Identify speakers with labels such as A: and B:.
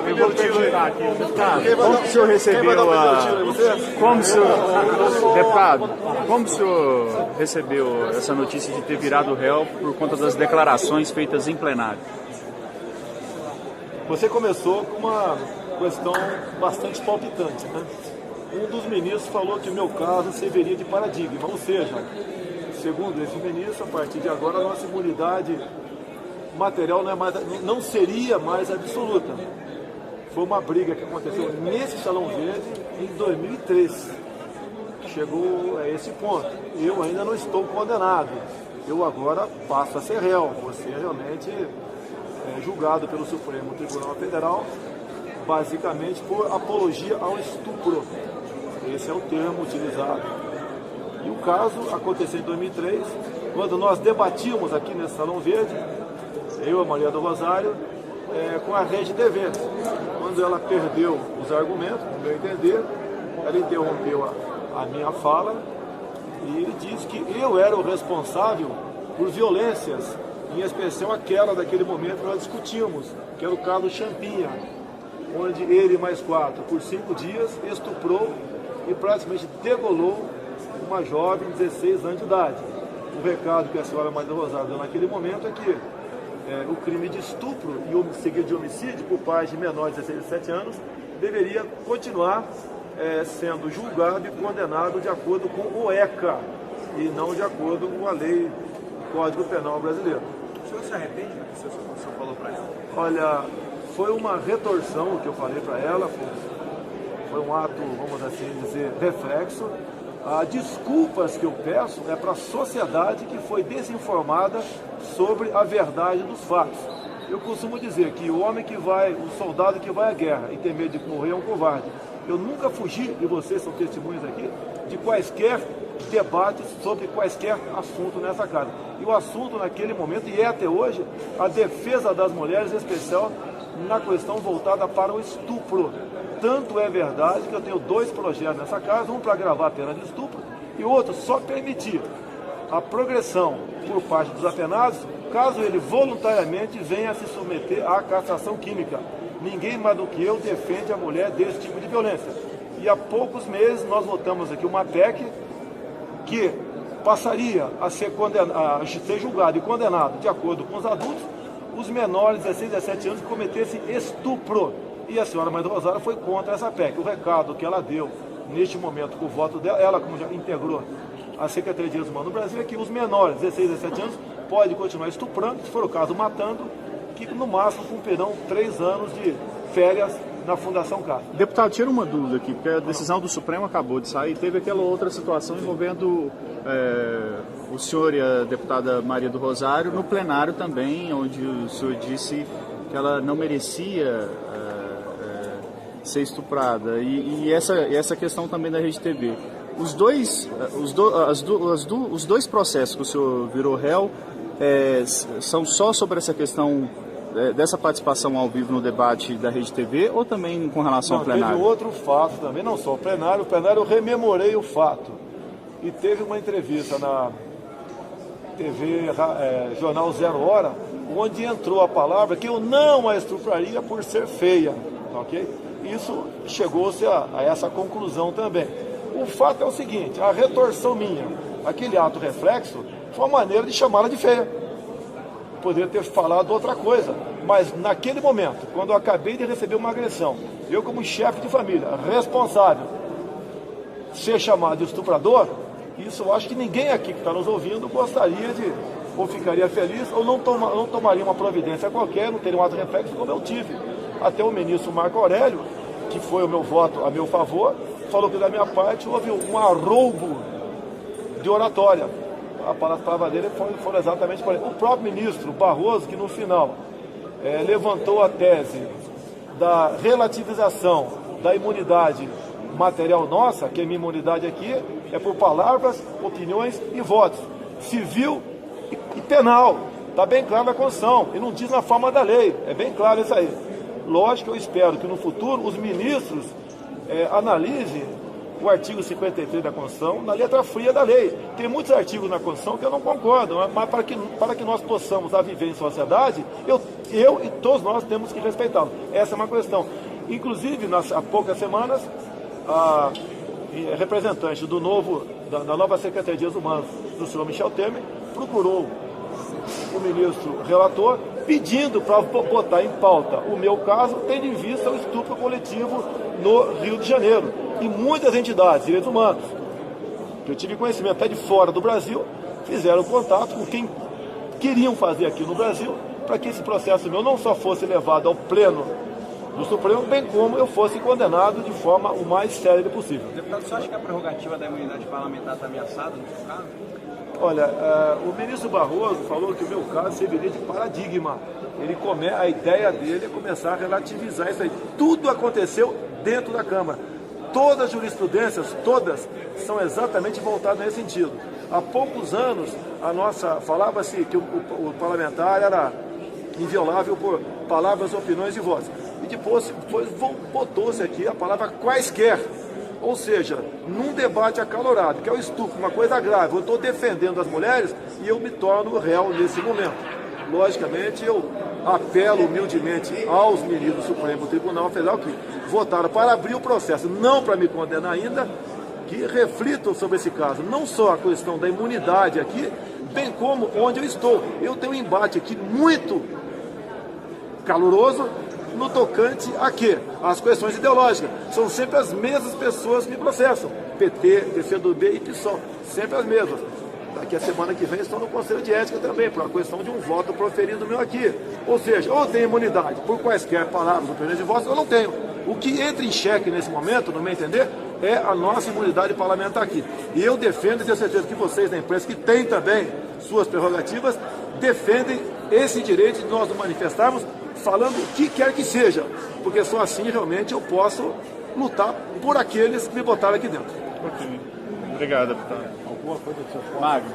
A: deputado, eu vou perguntar aqui, deputado, como o senhor recebeu como o senhor recebeu essa notícia de ter virado réu por conta das declarações feitas em plenário?
B: Você começou com uma questão bastante palpitante, né? Um dos ministros falou que o meu caso serviria de paradigma, ou seja, segundo esse ministro, a partir de agora a nossa imunidade material não seria mais absoluta. Foi uma briga que aconteceu nesse Salão Verde em 2003. Chegou a esse ponto. Eu ainda não estou condenado. Eu agora passo a ser réu. Você realmente é julgado pelo Supremo Tribunal Federal, basicamente por apologia ao estupro. Esse é o termo utilizado. E o caso aconteceu em 2003, quando nós debatíamos aqui nesse Salão Verde, eu e a Maria do Rosário, com a Rede TV. Quando ela perdeu os argumentos, no meu entender, ela interrompeu a minha fala e disse que eu era o responsável por violências, em especial aquela daquele momento que nós discutimos, que era o caso Champinha, onde ele mais 4, por 5 dias, estuprou e praticamente degolou uma jovem de 16 anos de idade. O recado que a senhora Maria Rosário deu naquele momento é que o crime de estupro e seguido de homicídio por parte de menores de 16 e 17 anos deveria continuar sendo julgado e condenado de acordo com o ECA e não de acordo com a lei do Código Penal brasileiro.
A: O senhor se arrepende do que o senhor falou para ela?
B: Olha, foi uma retorção que eu falei para ela, foi um ato, vamos assim dizer, reflexo. Desculpas que eu peço para a sociedade que foi desinformada sobre a verdade dos fatos. Eu costumo dizer que o soldado que vai à guerra e tem medo de morrer é um covarde. Eu nunca fugi, e vocês são testemunhas aqui, de quaisquer debates sobre quaisquer assunto nessa casa. E o assunto naquele momento, e até hoje, a defesa das mulheres, em especial na questão voltada para o estupro. Tanto é verdade que eu tenho 2 projetos nessa casa, um para agravar a pena de estupro e outro só permitir a progressão por parte dos apenados, caso ele voluntariamente venha a se submeter à castração química. Ninguém mais do que eu defende a mulher desse tipo de violência. E há poucos meses nós votamos aqui uma PEC que passaria a ser julgado e condenado, de acordo com os adultos, os menores de 16 a 17 anos que cometessem estupro. E a senhora Maria do Rosário foi contra essa PEC. O recado que ela deu neste momento com o voto dela, ela como já integrou a Secretaria de Direitos Humanos no Brasil, é que os menores de 16 a 17 anos podem continuar estuprando, se for o caso matando, que no máximo cumprirão 3 anos de férias na Fundação Casa.
A: Deputado, tira uma dúvida aqui, porque a decisão do Supremo acabou de sair, teve aquela outra situação envolvendo o senhor e a deputada Maria do Rosário no plenário também, onde o senhor disse que ela não merecia ser estuprada. E essa questão também da Rede TV. Os dois processos que o senhor virou réu são só sobre essa questão dessa participação ao vivo no debate da Rede TV ou também com relação ao plenário?
B: Teve outro fato também, não só o plenário eu rememorei o fato. E teve uma entrevista na TV Jornal 0 Hora, onde entrou a palavra que eu não a estupraria por ser feia, ok? Isso chegou-se a essa conclusão também. O fato é o seguinte, a retorção minha, aquele ato reflexo, foi uma maneira de chamá-la de feia. Poderia ter falado outra coisa, mas naquele momento, quando eu acabei de receber uma agressão, eu como chefe de família, responsável, ser chamado de estuprador, isso eu acho que ninguém aqui que está nos ouvindo gostaria de, ou ficaria feliz, ou não tomaria uma providência qualquer, não teria um ato reflexo como eu tive. Até o ministro Marco Aurélio, que foi o meu voto a meu favor, falou que da minha parte houve um arroubo de oratória. A palavra dele foi exatamente por aí. O próprio ministro Barroso, que no final levantou a tese da relativização da imunidade material nossa, que a minha imunidade aqui é por palavras, opiniões e votos, civil e penal. Está bem claro na Constituição, e não diz na forma da lei, é bem claro isso aí. Lógico que eu espero que no futuro os ministros analisem o artigo 53 da Constituição na letra fria da lei. Tem muitos artigos na Constituição que eu não concordo, mas para que nós possamos viver em sociedade, eu eu e todos nós temos que respeitá-lo. Essa é uma questão. Inclusive, há poucas semanas, a representante da nova Secretaria de Direitos Humanos, do senhor Michel Temer, procurou o ministro relator, pedindo para botar em pauta o meu caso, tendo em vista o estupro coletivo no Rio de Janeiro. E muitas entidades de direitos humanos, que eu tive conhecimento até de fora do Brasil, fizeram contato com quem queriam fazer aqui no Brasil, para que esse processo meu não só fosse levado ao pleno do Supremo, bem como eu fosse condenado de forma o mais séria possível.
C: Deputado, você acha que a prerrogativa da imunidade parlamentar está ameaçada no seu caso?
B: Olha, o ministro Barroso falou que o meu caso serviria de paradigma. A ideia dele é começar a relativizar isso aí. Tudo aconteceu dentro da Câmara. Todas as jurisprudências, todas, são exatamente voltadas nesse sentido. Há poucos anos, falava-se que o parlamentar era inviolável por palavras, opiniões e vozes. E depois botou-se aqui a palavra quaisquer. Ou seja, num debate acalorado, que é o estupro, uma coisa grave, eu estou defendendo as mulheres e eu me torno réu nesse momento. Logicamente, eu apelo humildemente aos ministros do Supremo Tribunal Federal que votaram para abrir o processo, não para me condenar ainda, que reflitam sobre esse caso. Não só a questão da imunidade aqui, bem como onde eu estou. Eu tenho um embate aqui muito caloroso no tocante a quê? As questões ideológicas. São sempre as mesmas pessoas que me processam. PT, PCdoB e PSOL. Sempre as mesmas. Daqui a semana que vem estão no Conselho de Ética também, por uma questão de um voto proferido meu aqui. Ou seja, ou eu tenho imunidade por quaisquer palavras, opiniões e votos, ou não tenho. O que entra em xeque nesse momento, no meu entender, é a nossa imunidade parlamentar aqui. E eu defendo e tenho certeza que vocês da imprensa, que têm também suas prerrogativas, defendem esse direito de nós nos manifestarmos falando o que quer que seja, porque só assim realmente eu posso lutar por aqueles que me botaram aqui dentro.
A: Ok. Obrigado, deputado.
B: Alguma coisa que você
A: Magno.